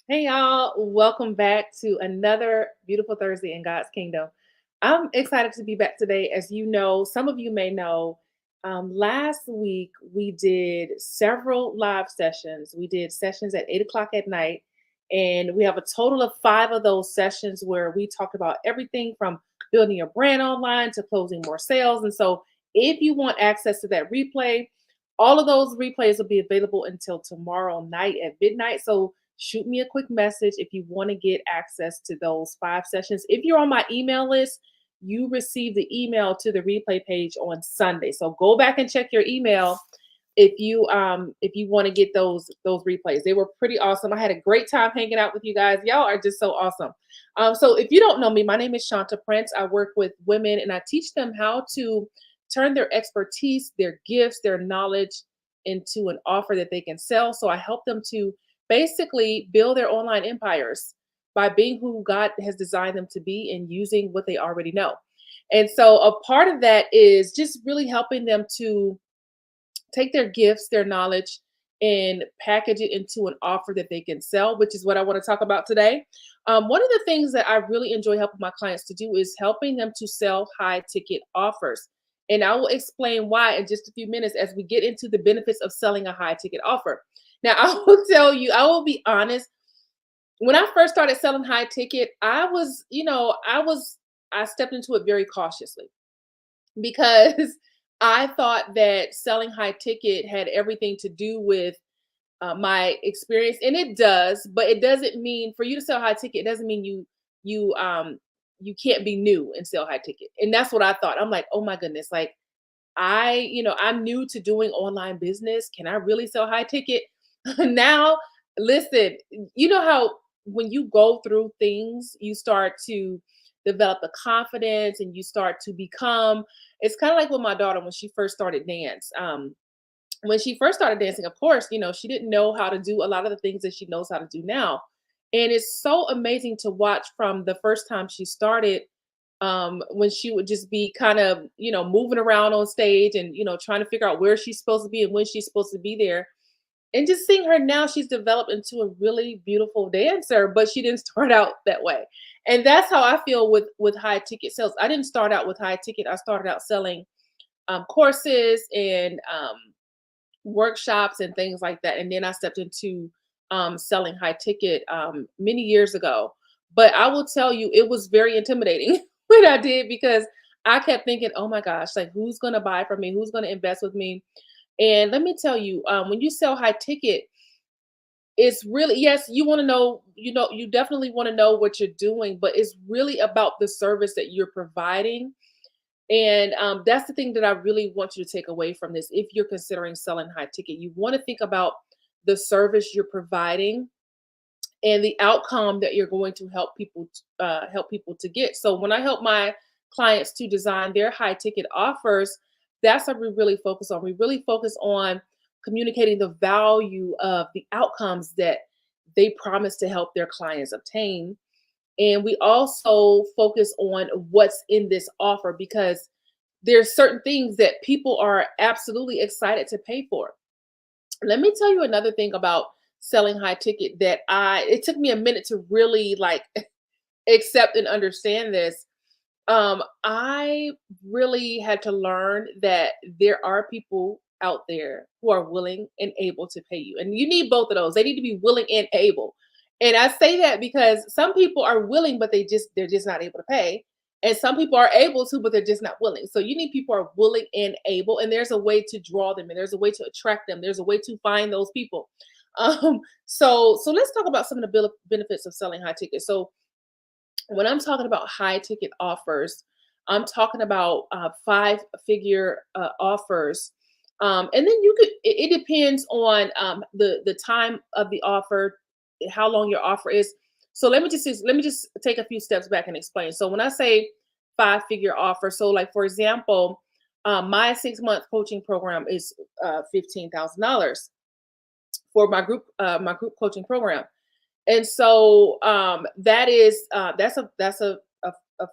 Hey y'all, welcome back to another beautiful Thursday in God's Kingdom. I'm excited to be back today. As you know, some of you may know, last week we did several live sessions. We did sessions at 8 o'clock at night, and we have a total of five of those sessions where we talked about everything from building your brand online to closing more sales. And so, if you want access to that replay, all of those replays will be available until tomorrow night at midnight. So, shoot me a quick message if you want to get access to those five sessions. If you're on my email list, you receive the email to the replay page on Sunday. So go back and check your email if you want to get those replays. They were pretty awesome. I had a great time hanging out with you guys. Y'all are just so awesome. So if you don't know me, my name is Shanta Prince. I work with women and I teach them how to turn their expertise, their gifts, their knowledge into an offer that they can sell. So I help them to basically build their online empires by being who God has designed them to be and using what they already know. And so a part of that is just really helping them to take their gifts, their knowledge, and package it into an offer that they can sell, which is what I want to talk about today. One of the things that I really enjoy helping my clients to do is helping them to sell high ticket offers. And I will explain why in just a few minutes as we get into the benefits of selling a high ticket offer. Now, I will tell you, I will be honest. When I first started selling high ticket, I stepped into it very cautiously because I thought that selling high ticket had everything to do with my experience, and it does. But it doesn't mean for you to sell high ticket. It doesn't mean you can't be new and sell high ticket. And that's what I thought. I'm like, oh my goodness, like I'm new to doing online business. Can I really sell high ticket? Now, listen, you know how when you go through things, you start to develop the confidence and you start to become it's kind of like with my daughter when she first started dance. When she first started dancing, of course, she didn't know how to do a lot of the things that she knows how to do now. And it's so amazing to watch from the first time she started, when she would just be kind of, moving around on stage and, trying to figure out where she's supposed to be and when she's supposed to be there. And just seeing her now, she's developed into a really beautiful dancer, but she didn't start out that way. And that's how I feel with high ticket sales. I didn't start out with high ticket. I started out selling courses and workshops and things like that. And then I stepped into selling high ticket many years ago. But I will tell you, it was very intimidating when I did because I kept thinking, oh my gosh, like who's going to buy from me? Who's going to invest with me? And let me tell you, when you sell high ticket, it's really, yes, you want to know, you definitely want to know what you're doing, but it's really about the service that you're providing. And that's the thing that I really want you to take away from this. If you're considering selling high ticket, you want to think about the service you're providing and the outcome that you're going to help people to get. So when I help my clients to design their high ticket offers, that's what we really focus on. We really focus on communicating the value of the outcomes that they promise to help their clients obtain. And we also focus on what's in this offer because there's certain things that people are absolutely excited to pay for. Let me tell you another thing about selling high ticket that I it took me a minute to really like accept and understand this. I really had to learn that there are people out there who are willing and able to pay you. And you need both of those. They need to be willing and able. And I say that because some people are willing, but they're just not able to pay. And some people are able to, but they're just not willing. So you need people who are willing and able, and there's a way to draw them, and there's a way to attract them. There's a way to find those people. So let's talk about some of the benefits of selling high tickets. So when I'm talking about high ticket offers, I'm talking about five figure offers. And then it depends on the time of the offer, how long your offer is. So let me just take a few steps back and explain. So when I say five figure offer, so like for example, my 6 month coaching program is $15,000 for my group coaching program. And so that is a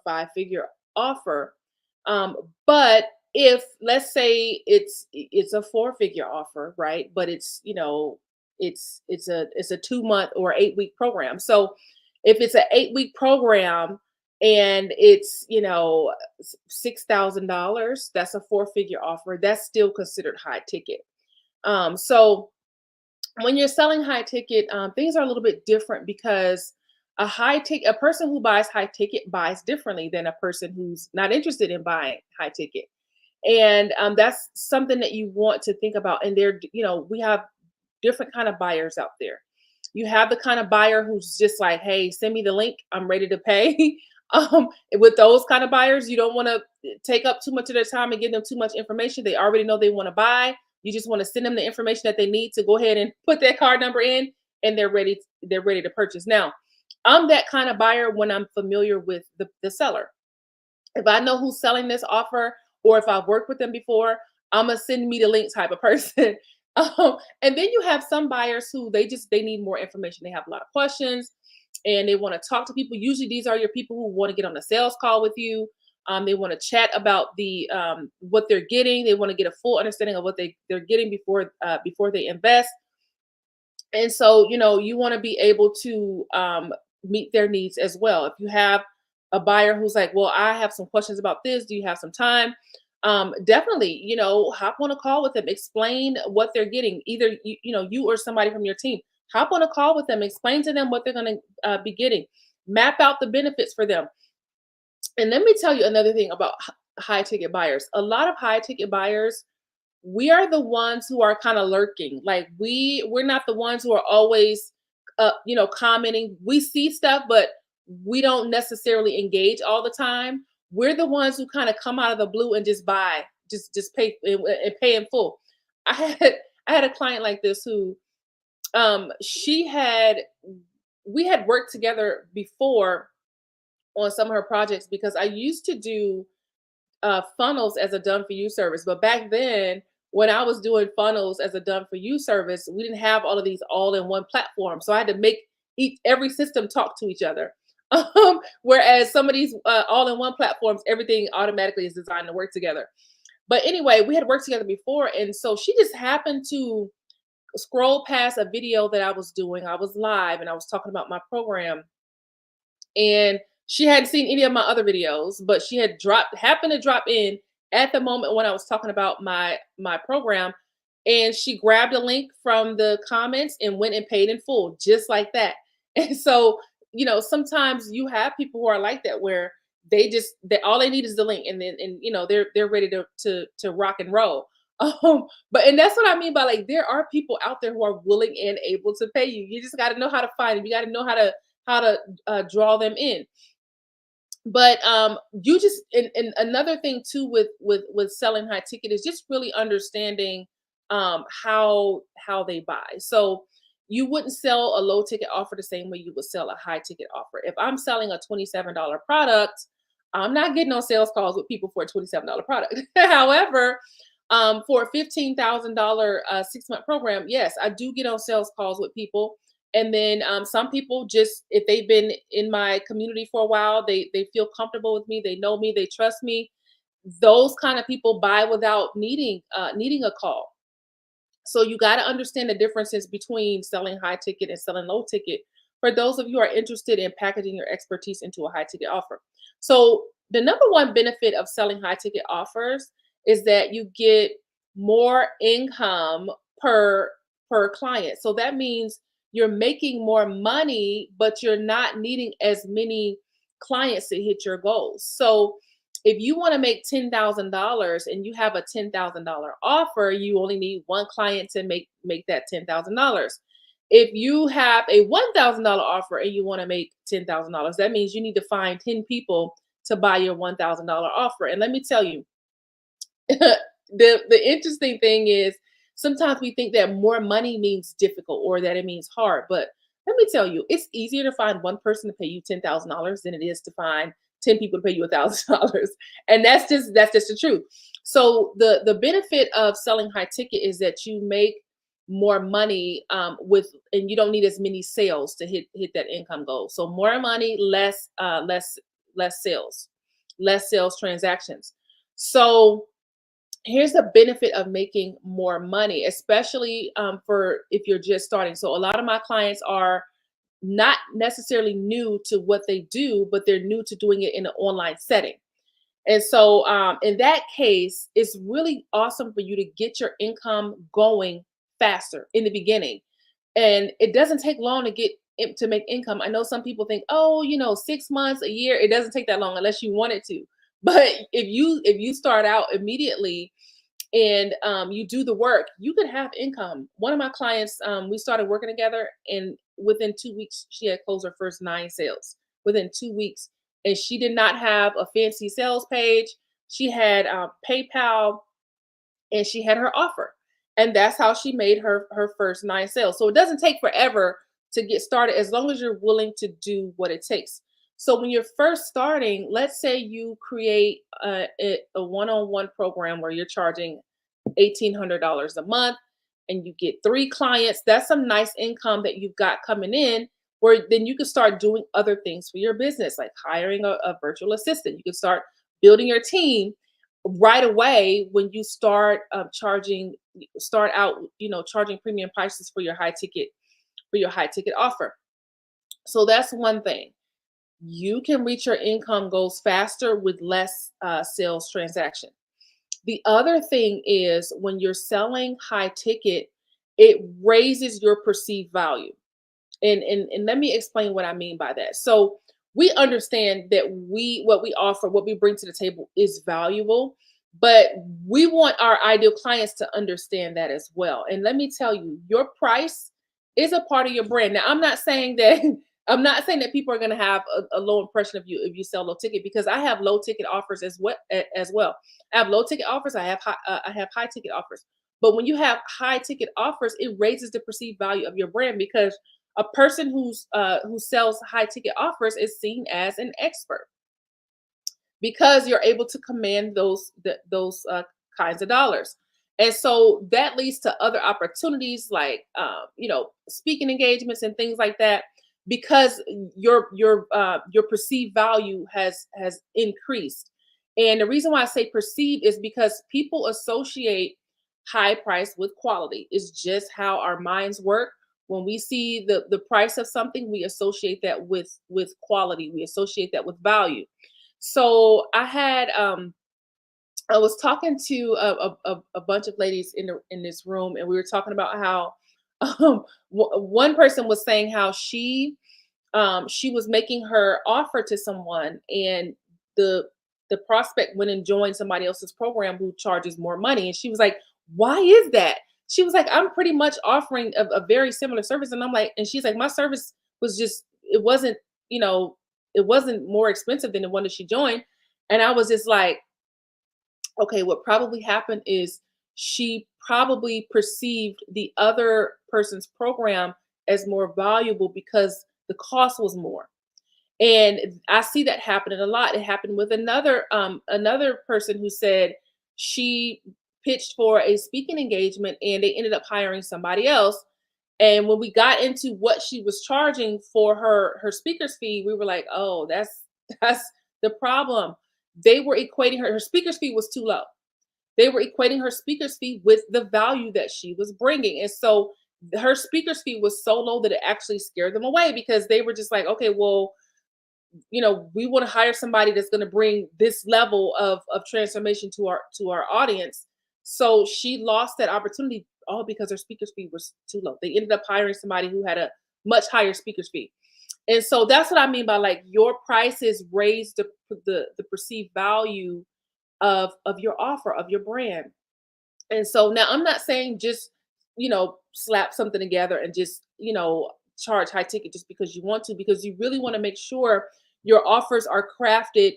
five figure offer. But if let's say it's a four figure offer, right? But it's it's a 2 month or 8 week program. So if it's an 8 week program and it's $6,000, that's a 4 figure offer. That's still considered high ticket. So when you're selling high ticket, things are a little bit different because a person who buys high ticket buys differently than a person who's not interested in buying high ticket. And that's something that you want to think about. And we have different kind of buyers out there. You have the kind of buyer who's just like, hey, send me the link, I'm ready to pay. With those kind of buyers, you don't want to take up too much of their time and give them too much information. They already know they want to buy. You just want to send them the information that they need to go ahead and put their card number in, and they're ready to purchase. Now, I'm that kind of buyer when I'm familiar with the seller. If I know who's selling this offer, or if I've worked with them before, I'm a send me the link type of person. And then you have some buyers who they need more information. They have a lot of questions and they want to talk to people. Usually these are your people who want to get on a sales call with you. They want to chat about the what they're getting. They want to get a full understanding of what they're getting before they invest. And so, you want to be able to meet their needs as well. If you have a buyer who's like, well, I have some questions about this. Do you have some time? Definitely, hop on a call with them, explain what they're getting. Either you or somebody from your team, hop on a call with them, explain to them what they're going to be getting, map out the benefits for them. And let me tell you another thing about high ticket buyers. A lot of high ticket buyers, we are the ones who are kind of lurking. Like we're not the ones who are always commenting. We see stuff, but we don't necessarily engage all the time. We're the ones who kind of come out of the blue and just buy, just pay and pay in full. I had I had a client like this who she had we had worked together before on some of her projects because I used to do funnels as a done for you service. But back then, when I was doing funnels as a done for you service, we didn't have all of these all in one platform. So I had to make every system talk to each other. Whereas some of these all in one platforms, everything automatically is designed to work together. But anyway, we had worked together before. And so she just happened to scroll past a video that I was doing. I was live and I was talking about my program, and she hadn't seen any of my other videos, but she had happened to drop in at the moment when I was talking about my program, and she grabbed a link from the comments and went and paid in full just like that. And so, sometimes you have people who are like that where they all they need is the link, and then they're ready to rock and roll. But that's what I mean by, like, there are people out there who are willing and able to pay you. You just got to know how to find them. You got to know how to draw them in. But you just and another thing too with selling high ticket is just really understanding how they buy. So you wouldn't sell a low ticket offer the same way you would sell a high ticket offer. If I'm selling a $27 product, I'm not getting on sales calls with people for a $27 product. However, for a $15,000 6 month program, yes, I do get on sales calls with people. And then some people, just if they've been in my community for a while, they feel comfortable with me, they know me, they trust me. Those kind of people buy without needing a call. So you got to understand the differences between selling high ticket and selling low ticket for those of you who are interested in packaging your expertise into a high ticket offer. So the number one benefit of selling high ticket offers is that you get more income per client. So that means you're making more money, but you're not needing as many clients to hit your goals. So if you want to make $10,000 and you have a $10,000 offer, you only need one client to make that $10,000. If you have a $1,000 offer and you want to make $10,000, that means you need to find 10 people to buy your $1,000 offer. And let me tell you, the interesting thing is sometimes we think that more money means difficult or that it means hard. But let me tell you, it's easier to find one person to pay you $10,000 than it is to find 10 people to pay you $1,000. And that's just the truth. So the benefit of selling high ticket is that you make more money and you don't need as many sales to hit that income goal. So more money, less sales transactions. So Here's the benefit of making more money, especially for if you're just starting. So a lot of my clients are not necessarily new to what they do, but they're new to doing it in an online setting. And so, in that case, it's really awesome for you to get your income going faster in the beginning. And it doesn't take long to get to make income. I know some people think, oh, 6 months, a year. It doesn't take that long unless you want it to. But if you start out immediately and you do the work, you could have income. One of my clients, we started working together, and within 2 weeks, she had closed her first 9 sales. Within 2 weeks, and she did not have a fancy sales page. She had PayPal, and she had her offer, and that's how she made her first 9 sales. So it doesn't take forever to get started as long as you're willing to do what it takes. So when you're first starting, let's say you create a one-on-one program where you're charging $1,800 a month, and you get 3 clients. That's some nice income that you've got coming in, where then you can start doing other things for your business, like hiring a virtual assistant. You can start building your team right away when you start out, charging premium prices for your high ticket offer. So that's one thing. You can reach your income goals faster with less sales transaction. The other thing is when you're selling high ticket, it raises your perceived value. And let me explain what I mean by that. So we understand that what we offer, what we bring to the table is valuable, but we want our ideal clients to understand that as well. And let me tell you, your price is a part of your brand. Now, I'm not saying that I'm not saying that people are going to have a low impression of you if you sell low ticket, because I have low ticket offers as well. I have low ticket offers. I have high ticket offers. But when you have high ticket offers, it raises the perceived value of your brand, because a person who sells high ticket offers is seen as an expert, because you're able to command those kinds of dollars. And so that leads to other opportunities, like speaking engagements and things like that, because your perceived value has increased. And the reason why I say perceived is because people associate high price with quality. It's just how our minds work. When we see the price of something, we associate that with quality. We associate that with value. So I was talking to a bunch of ladies in this room, and we were talking about how one person was saying how she was making her offer to someone, and the prospect went and joined somebody else's program who charges more money, and she was like, "Why is that?" She was like, "I'm pretty much offering a very similar service," and I'm like, and she's like, "My service was just you know it wasn't more expensive than the one that she joined," and I was just like, okay, what probably happened is she probably perceived the other person's program as more valuable because the cost was more. And I see that happening a lot. It happened with another person who said she pitched for a speaking engagement, and they ended up hiring somebody else. And when we got into what she was charging for her speaker's fee, we were like, "Oh, that's the problem." They were equating her speaker's fee was too low. They were equating her speaker's fee with the value that she was bringing. And so her speaker's fee was so low that it actually scared them away, because they were just like, okay, well, we want to hire somebody that's going to bring this level of transformation to our audience. So she lost that opportunity, all because her speaker's fee was too low. They ended up hiring somebody who had a much higher speaker's fee. And so that's what I mean by, like, your prices raise the perceived value of your offer, of your brand. And so now I'm not saying just, slap something together and just, charge high ticket just because you want to, because you really want to make sure your offers are crafted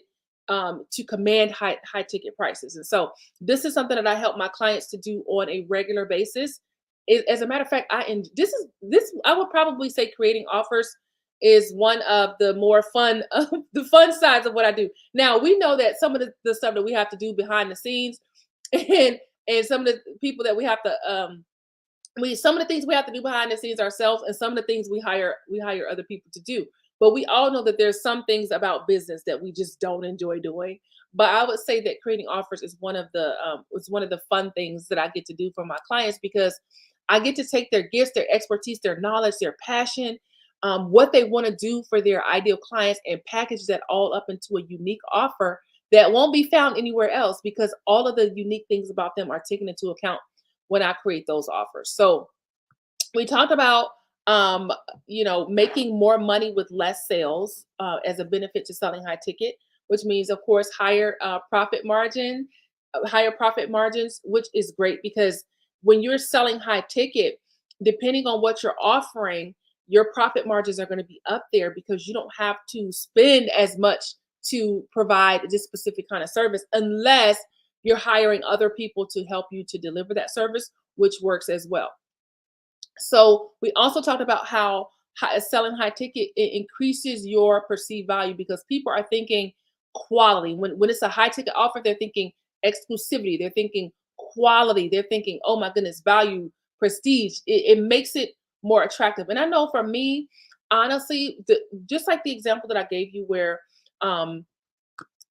to command high ticket prices. And so this is something that I help my clients to do on a regular basis. As a matter of fact, this I would probably say creating offers is one of the more fun the fun sides of what I do. Now we know that some of the stuff that we have to do behind the scenes, and some of the people that we have to some of the things we have to do behind the scenes ourselves, and some of the things we hire other people to do. but we all know that there's some things about business that we just don't enjoy doing. But I would say that creating offers is one of the fun things that I get to do for my clients, because I get to take their gifts, their expertise, their knowledge, their passion, what they want to do for their ideal clients, and package that all up into a unique offer that won't be found anywhere else, because all of the unique things about them are taken into account when I create those offers. So we talked about making more money with less sales as a benefit to selling high ticket, which means, of course, higher profit margins, which is great, because when you're selling high ticket, depending on what you're offering, your profit margins are going to be up there, because you don't have to spend as much to provide this specific kind of service, unless you're hiring other people to help you to deliver that service, which works as well. So we also talked about how selling high ticket, it increases your perceived value, because people are thinking quality. When it's a high ticket offer, they're thinking exclusivity, they're thinking quality, they're thinking, oh my goodness, value, prestige. It makes it more attractive. And I know for me, honestly, just like the example that I gave you, where um,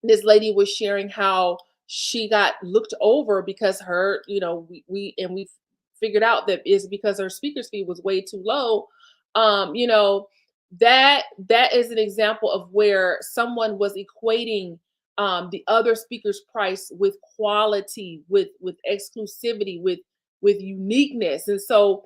this lady was sharing how she got looked over because her, we figured out that is because her speaker's fee was way too low. um you know that is an example of where someone was equating the other speaker's price with quality, with exclusivity, with uniqueness. And so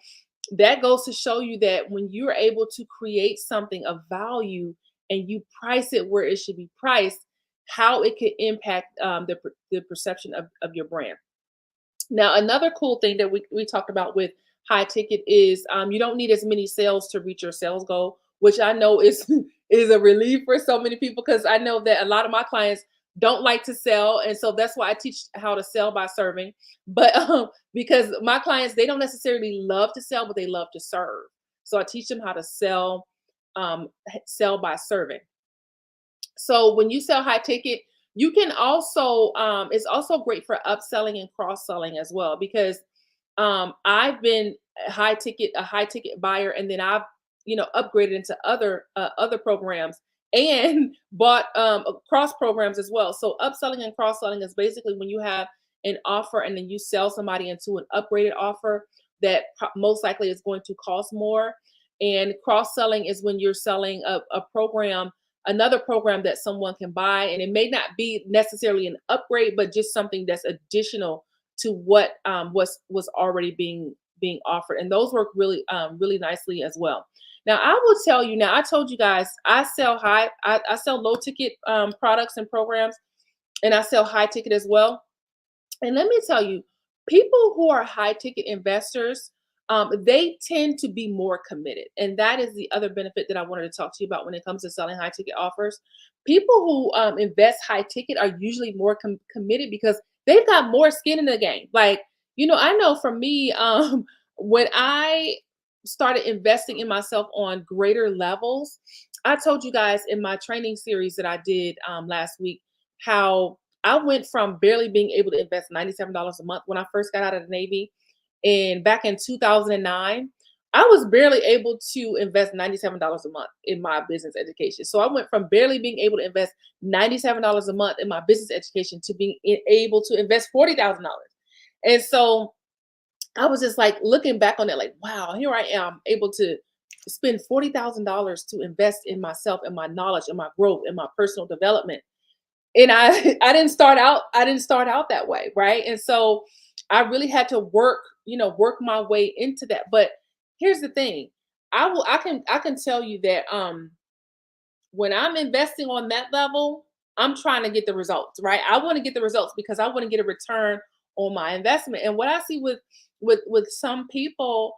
that goes to show you that when you're able to create something of value and you price it where it should be priced, how it could impact the perception of your brand. Now, another cool thing that we talked about with high ticket is you don't need as many sales to reach your sales goal, which I know is is a relief for so many people, because I know that a lot of my clients don't like to sell, and so that's why I teach how to sell by serving. But because my clients, they don't necessarily love to sell, but they love to serve. So I teach them how to sell by serving. So when you sell high ticket, you can also it's also great for upselling and cross selling as well, because I've been a high ticket buyer, and then I've upgraded into other programs, and bought cross programs as well. So upselling and cross selling is basically when you have an offer and then you sell somebody into an upgraded offer that most likely is going to cost more. And cross selling is when you're selling a program, another program that someone can buy, and it may not be necessarily an upgrade, but just something that's additional to what was already being offered. And those work really nicely as well. Now I will tell you, now I told you guys I sell low ticket products and programs, and I sell high ticket as well. And let me tell you, people who are high ticket investors, they tend to be more committed. And that is the other benefit that I wanted to talk to you about when it comes to selling high ticket offers. People who invest high ticket are usually more committed, because they've got more skin in the game. Like, I know for me, when I started investing in myself on greater levels, I told you guys in my training series that I did last week how I went from barely being able to invest $97 a month when I first got out of the Navy. And back in 2009, I was barely able to invest $97 a month in my business education. So I went from barely being able to invest $97 a month in my business education to being able to invest $40,000. And so I was just like looking back on it, like, wow, here I am able to spend $40,000 to invest in myself and my knowledge and my growth and my personal development. And I didn't start out that way, right? And so I really had to work my way into that. But here's the thing. I can tell you that when I'm investing on that level, I'm trying to get the results, right? I want to get the results because I want to get a return on my investment. And what I see with some people,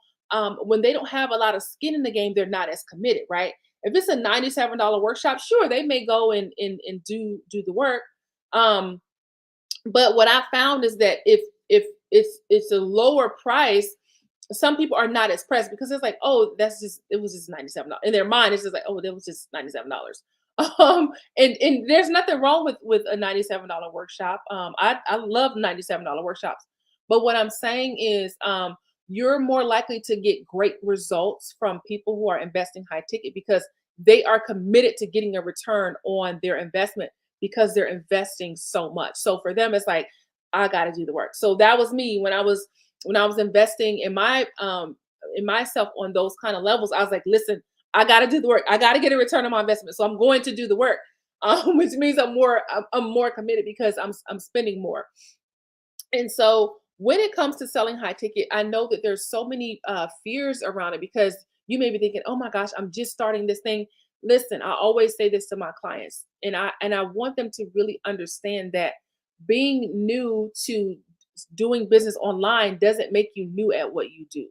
when they don't have a lot of skin in the game, they're not as committed, right? If it's a $97 workshop, sure, they may go and do the work. Um, but what I found is that if it's a lower price, some people are not as pressed, because it's like, oh, it was just $97. In their mind, it's just like, oh, that was just $97. And there's nothing wrong with a $97 workshop. I love $97 workshops. But what I'm saying is you're more likely to get great results from people who are investing high ticket, because they are committed to getting a return on their investment because they're investing so much. So for them, it's like, I got to do the work. So that was me when I was investing in myself on those kind of levels. I was like, listen, I got to do the work. I got to get a return on my investment. So I'm going to do the work, which means I'm more committed because I'm spending more. And so when it comes to selling high ticket, I know that there's so many fears around it because you may be thinking, "Oh my gosh, I'm just starting this thing." Listen, I always say this to my clients, and I want them to really understand that being new to doing business online doesn't make you new at what you do.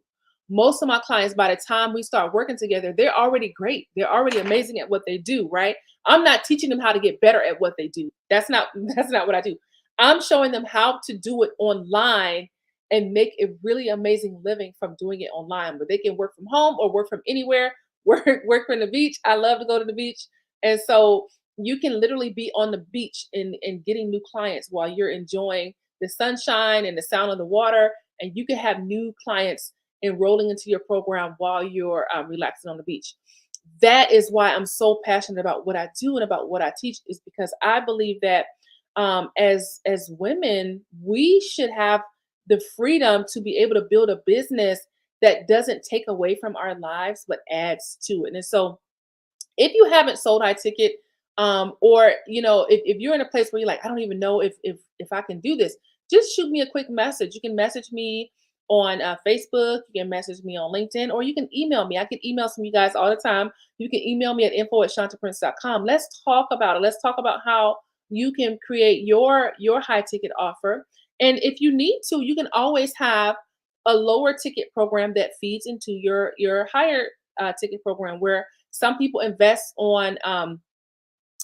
Most of my clients, by the time we start working together, they're already great. They're already amazing at what they do, right? I'm not teaching them how to get better at what they do. That's not what I do. I'm showing them how to do it online and make a really amazing living from doing it online, where they can work from home or work from anywhere, work from the beach. I love to go to the beach. And so you can literally be on the beach and getting new clients while you're enjoying the sunshine and the sound of the water. And you can have new clients enrolling into your program while you're relaxing on the beach. That is why I'm so passionate about what I do and about what I teach, is because I believe that as women, we should have the freedom to be able to build a business that doesn't take away from our lives but adds to it. And so if you haven't sold high ticket, or if you're in a place where you're like, I don't even know if I can do this, just shoot me a quick message. You can message me on Facebook, you can message me on LinkedIn, or you can email me. I get emails from you guys all the time. You can email me at info@shantaprince.com. Let's talk about it. Let's talk about how you can create your high ticket offer. And if you need to, you can always have a lower ticket program that feeds into your higher ticket program, where some people invest on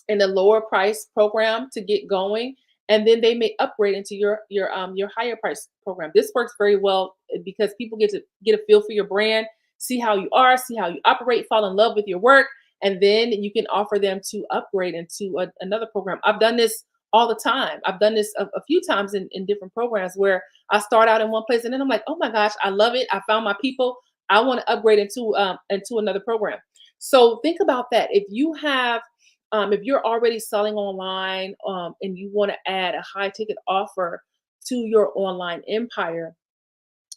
in a lower price program to get going, and then they may upgrade into your higher price program. This works very well because people get a feel for your brand, see how you are, see how you operate, fall in love with your work, and then you can offer them to upgrade into another program. I've done this all the time. I've done this a few times in different programs where I start out in one place and then I'm like, oh my gosh, I love it. I found my people. I want to upgrade into another program. So think about that. If you're already selling online, and you want to add a high ticket offer to your online empire,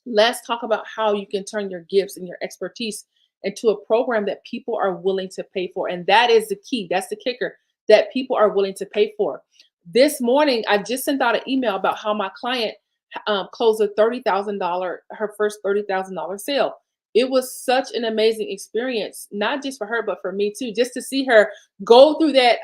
let's talk about how you can turn your gifts and your expertise into a program that people are willing to pay for. And that is the key. That's the kicker, that people are willing to pay for. This morning, I just sent out an email about how my client closed a her first $30,000 sale. It was such an amazing experience, not just for her, but for me too, just to see her go through that,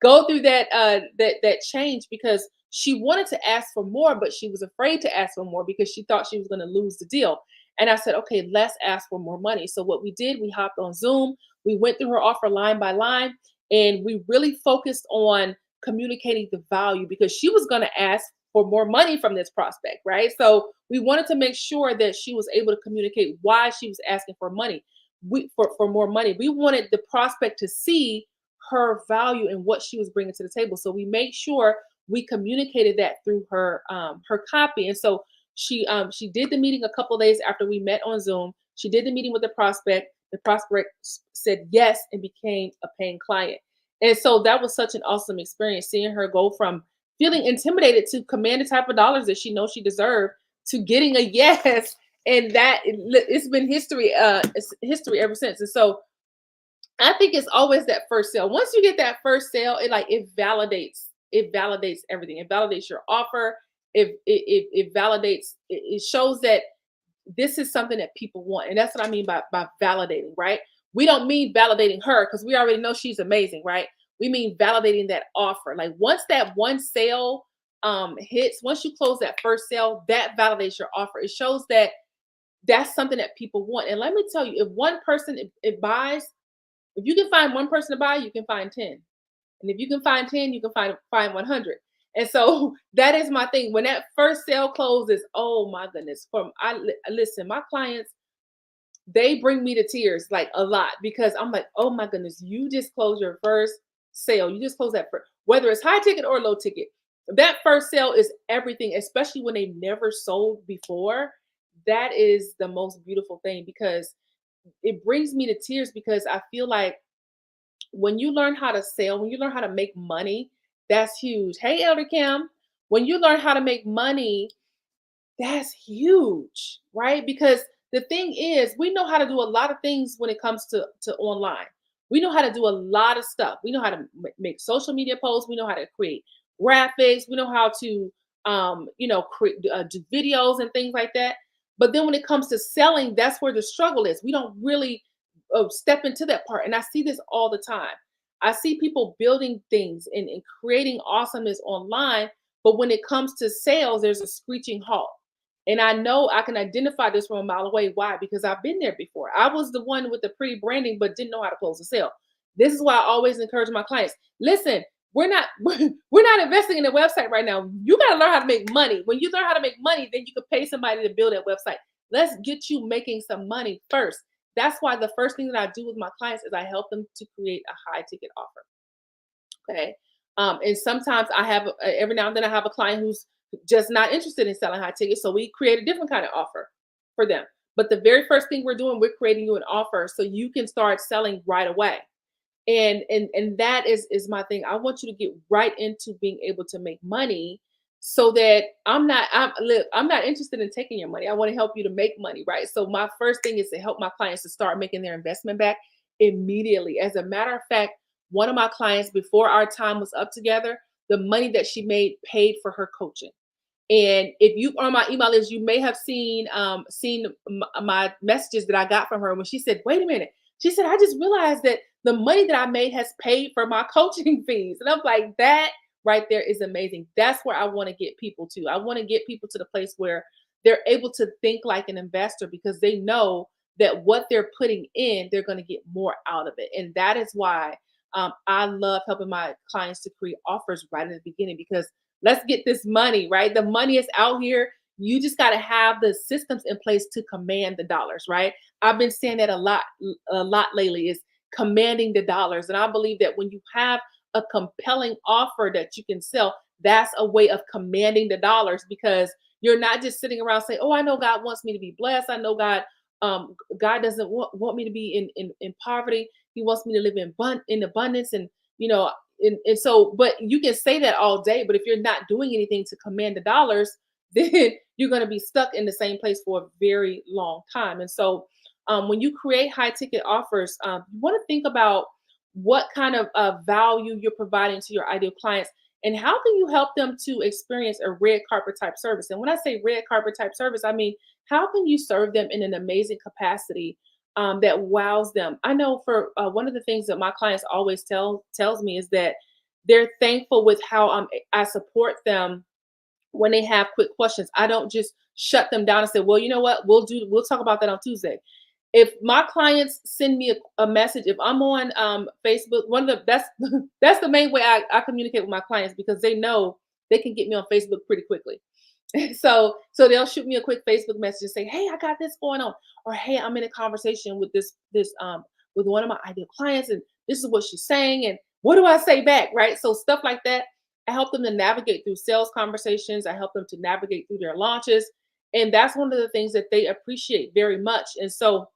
that change, because she wanted to ask for more, but she was afraid to ask for more because she thought she was going to lose the deal. And I said, okay, let's ask for more money. So what we did, we hopped on Zoom, we went through her offer line by line, and we really focused on communicating the value because she was going to ask for more money from this prospect, right? So we wanted to make sure that she was able to communicate why she was asking for money. For more money. We wanted the prospect to see her value and what she was bringing to the table. So we made sure we communicated that through her copy. And so she did the meeting a couple days after we met on Zoom. She did the meeting with the prospect. The prospect said yes and became a paying client. And so that was such an awesome experience, seeing her go from feeling intimidated to command the type of dollars that she knows she deserved to getting a yes. And it's been history. It's history ever since. And so I think it's always that first sale. Once you get that first sale, it validates everything. It validates your offer. It validates. It shows that this is something that people want, and that's what I mean by validating, right? We don't mean validating her because we already know she's amazing, right? We mean validating that offer. Like once that one sale hits, once you close that first sale, that validates your offer. It shows that that's something that people want. And let me tell you, if one person it buys, if you can find one person to buy, you can find 10. And if you can find 10, you can find 100. And so that is my thing. When that first sale closes, oh my goodness. Listen, my clients, they bring me to tears like a lot because I'm like, oh my goodness, you just closed your first sale. You just closed that first, whether it's high ticket or low ticket. That first sale is everything, especially when they've never sold before. That is the most beautiful thing because it brings me to tears because I feel like When you learn how to sell, when you learn how to make money, that's huge. Hey, Elder Kim, when you learn how to make money, that's huge, right? Because the thing is, we know how to do a lot of things when it comes to online. We know how to do a lot of stuff. We know how to make social media posts. We know how to create graphics. We know how to, create, do videos and things like that. But then when it comes to selling, that's where the struggle is. We don't really step into that part. And I see this all the time. I see people building things and creating awesomeness online, but when it comes to sales, there's a screeching halt. And I know I can identify this from a mile away. Why? Because I've been there before. I was the one with the pretty branding, but didn't know how to close a sale. This is why I always encourage my clients. Listen, we're not we're not investing in a website right now. You got to learn how to make money. When you learn how to make money, then you can pay somebody to build that website. Let's get you making some money first. That's why the first thing that I do with my clients is I help them to create a high ticket offer. Okay. And sometimes I have every now and then I have a client who's just not interested in selling high tickets. So we create a different kind of offer for them. But the very first thing we're doing, we're creating you an offer so you can start selling right away. And that is my thing. I want you to get right into being able to make money so that I'm not interested in taking your money. I want to help you to make money, right? So my first thing is to help my clients to start making their investment back immediately. As a matter of fact, one of my clients before our time was up together, the money that she made paid for her coaching. And if you are on my email list, you may have seen my messages that I got from her when she said, "Wait a minute." She said, "I just realized that the money that I made has paid for my coaching fees." And I'm like, that right there is amazing. That's where I want to get people to. I want to get people to the place where they're able to think like an investor because they know that what they're putting in, they're going to get more out of it. And that is why I love helping my clients to create offers right in the beginning because let's get this money, right? The money is out here. You just got to have the systems in place to command the dollars, right? I've been saying that a lot lately is commanding the dollars. And I believe that when you have a compelling offer that you can sell, that's a way of commanding the dollars because you're not just sitting around saying, "Oh, I know God wants me to be blessed. I know God doesn't want me to be in poverty. He wants me to live in abundance." And you know, and so, but you can say that all day, but if you're not doing anything to command the dollars, then you're going to be stuck in the same place for a very long time. And so, when you create high ticket offers, you want to think about what kind of value you're providing to your ideal clients and how can you help them to experience a red carpet type service. And when I say red carpet type service, I mean, how can you serve them in an amazing capacity that wows them? I know for one of the things that my clients always tells me is that they're thankful with how I support them when they have quick questions. I don't just shut them down and say, "Well, you know what? We'll talk about that on Tuesday." If my clients send me a message, if I'm on Facebook, one of the that's that's the main way I communicate with my clients because they know they can get me on Facebook pretty quickly. So they'll shoot me a quick Facebook message and say, "Hey, I got this going on," or "Hey, I'm in a conversation with this with one of my ideal clients, and this is what she's saying, and what do I say back?" Right? So stuff like that. I help them to navigate through sales conversations. I help them to navigate through their launches, and that's one of the things that they appreciate very much. And so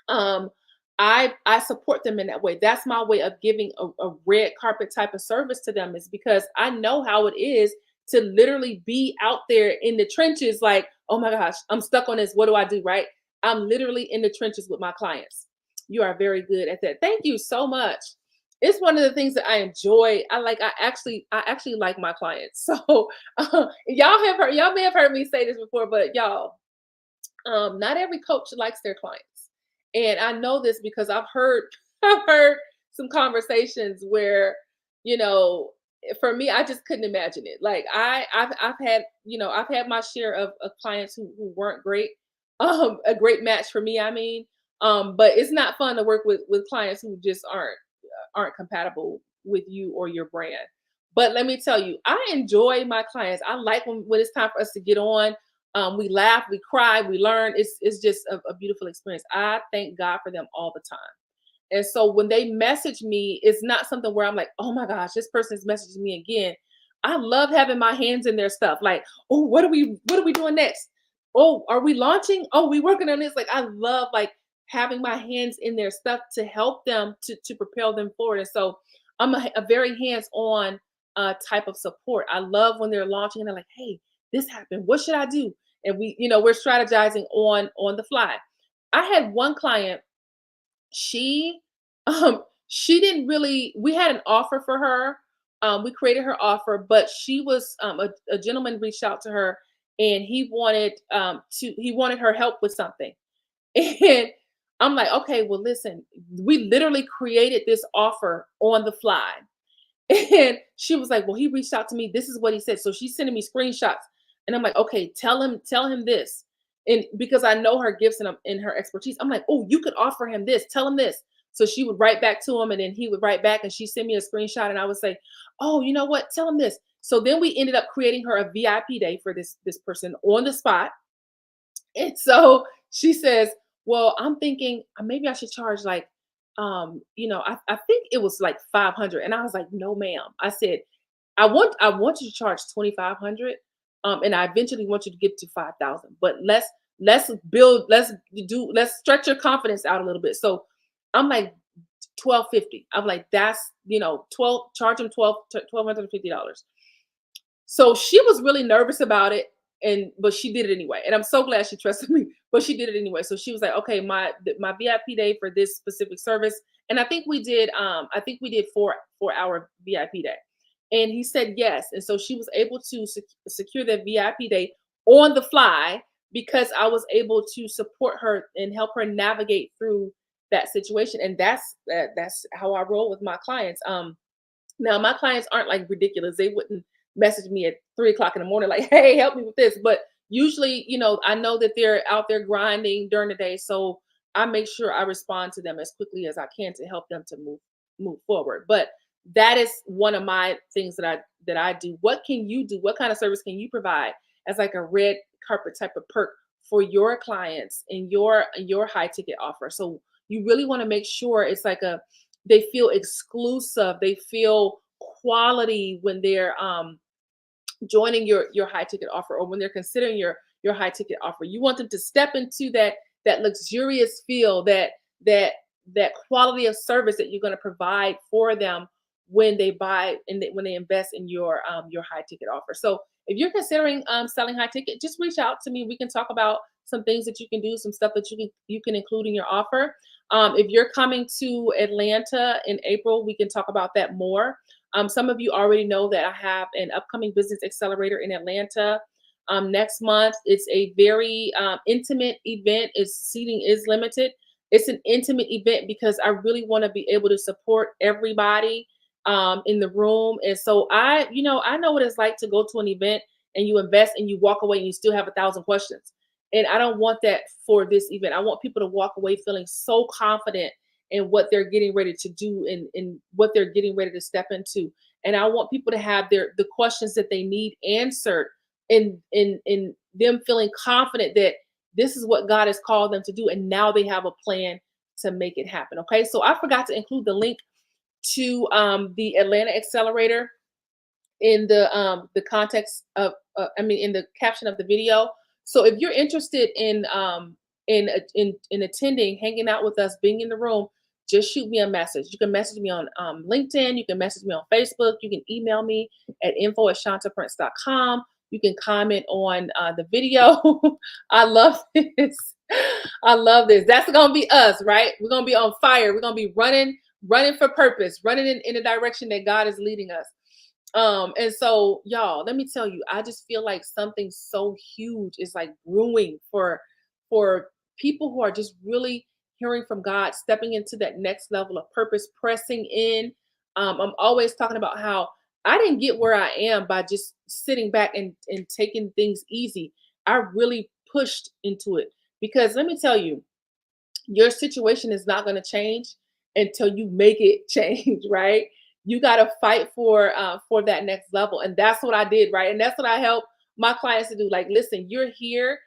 um I support them in that way. That's my way of giving a red carpet type of service to them is because I know how it is to literally be out there in the trenches like, "Oh my gosh, I'm stuck on this, what do I do?" Right? I'm literally in the trenches with my clients. You are very good at that. Thank you so much. It's one of the things that I enjoy. I actually like my clients. So y'all may have heard me say this before, but y'all, not every coach likes their clients. And I know this because I've heard I've heard some conversations where, you know, for me, I just couldn't imagine it. Like I've had, I've had my share of clients who weren't great, a great match for me, I mean. But it's not fun to work with clients who just aren't compatible with you or your brand. But let me tell you, I enjoy my clients. I like when it's time for us to get on. We laugh, we cry, we learn. It's just a beautiful experience. I thank God for them all the time. And so when they message me, it's not something where I'm like, "Oh my gosh, this person's messaging me again." I love having my hands in their stuff. Like, "Oh, what are we doing next? Oh, are we launching? Oh, we working on this." Like I love like having my hands in their stuff to help them to propel them forward. And so I'm a very hands-on type of support. I love when they're launching and they're like, "Hey, this happened. What should I do?" And we're strategizing on the fly. I had one client. She she didn't really. We had an offer for her. We created her offer, but she was a gentleman reached out to her and he wanted her help with something. And I'm like, okay, well, listen, we literally created this offer on the fly. And she was like, well, he reached out to me. This is what he said. So she's sending me screenshots. And I'm like, okay, tell him this. And because I know her gifts and her expertise, I'm like, oh, you could offer him this. Tell him this. So she would write back to him and then he would write back and she sent me a screenshot and I would say, oh, you know what? Tell him this. So then we ended up creating her a VIP day for this person on the spot. And so she says, "Well, I'm thinking maybe I should charge like, I think it was like 500." And I was like, "No, ma'am." I said, I want you to charge 2,500, and I eventually want you to get to 5,000. But let's stretch your confidence out a little bit." So I'm like 1,250. I'm like, that's 12, charge him 1,250. So she was really nervous about it, but she did it anyway. And I'm so glad she trusted me, but she did it anyway. So she was like, okay, my VIP day for this specific service. And I think we did 4 hour VIP day. And he said yes. And so she was able to secure that VIP day on the fly because I was able to support her and help her navigate through that situation. And that's how I roll with my clients. Now my clients aren't like ridiculous. They wouldn't message me at 3 o'clock in the morning, like, hey, help me with this. But usually, I know that they're out there grinding during the day. So I make sure I respond to them as quickly as I can to help them to move forward. But that is one of my things that I do. What can you do? What kind of service can you provide as like a red carpet type of perk for your clients in your high ticket offer? So you really want to make sure it's like they feel exclusive, they feel quality when they're joining your high ticket offer or when they're considering your high ticket offer. You want them to step into that luxurious feel, that that quality of service that you're going to provide for them when they buy and when they invest in your high ticket offer. So if you're considering selling high ticket, just reach out to me. We can talk about some things that you can do, some stuff that you can include in your offer. If you're coming to Atlanta in April, we can talk about that more. Some of you already know that I have an upcoming business accelerator in Atlanta next month. It's a very intimate event. Its seating is limited. It's an intimate event because I really want to be able to support everybody in the room. And so I know what it's like to go to an event and you invest and you walk away and you still have 1,000 questions. And I don't want that for this event. I want people to walk away feeling so confident in what they're getting ready to do and what they're getting ready to step into. And I want people to have the questions that they need answered in them feeling confident that this is what God has called them to do. And now they have a plan to make it happen. Okay. So I forgot to include the link to the Atlanta Accelerator in the context of in the caption of the video. So if you're interested in attending, hanging out with us, being in the room, just shoot me a message. You can message me on LinkedIn. You can message me on Facebook. You can email me at info@shantaprince.com. You can comment on the video. I love this. I love this. That's gonna be us, right? We're gonna be on fire. We're gonna be running for purpose, running in the direction that God is leading us. And so y'all, let me tell you, I just feel like something so huge is like brewing for people who are just really hearing from God, stepping into that next level of purpose, pressing in. I'm always talking about how I didn't get where I am by just sitting back and taking things easy. I really pushed into it because let me tell you, your situation is not going to change until you make it change, right? You got to fight for that next level, and that's what I did, right? And that's what I help my clients to do. Like, listen, you're here.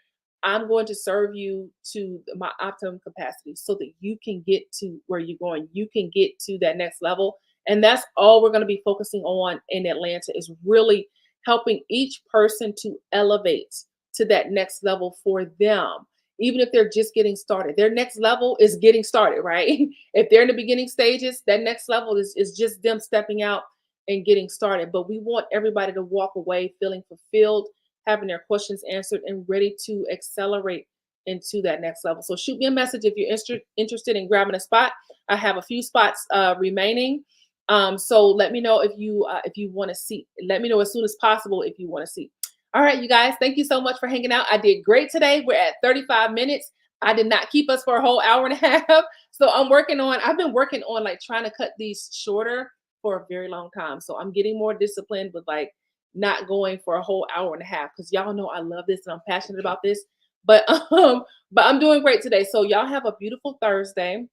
I'm going to serve you to my optimum capacity so that you can get to where you're going. You can get to that next level, and that's all we're going to be focusing on in Atlanta is really helping each person to elevate to that next level for them even if they're just getting started. Their next level is getting started, right? If they're in the beginning stages, that next level is just them stepping out and getting started. But we want everybody to walk away feeling fulfilled, having their questions answered, and ready to accelerate into that next level. So shoot me a message if you're interested in grabbing a spot. I have a few spots remaining. So let me know if you want to see. Let me know as soon as possible if you want to see. All right, you guys, thank you so much for hanging out. I did great today. We're at 35 minutes. I did not keep us for a whole hour and a half. So I've been working on like trying to cut these shorter for a very long time. So I'm getting more disciplined with like not going for a whole hour and a half because y'all know I love this and I'm passionate about this. But but I'm doing great today. So y'all have a beautiful Thursday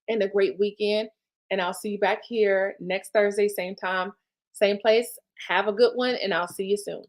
and a great weekend. And I'll see you back here next Thursday, same time, same place. Have a good one, and I'll see you soon.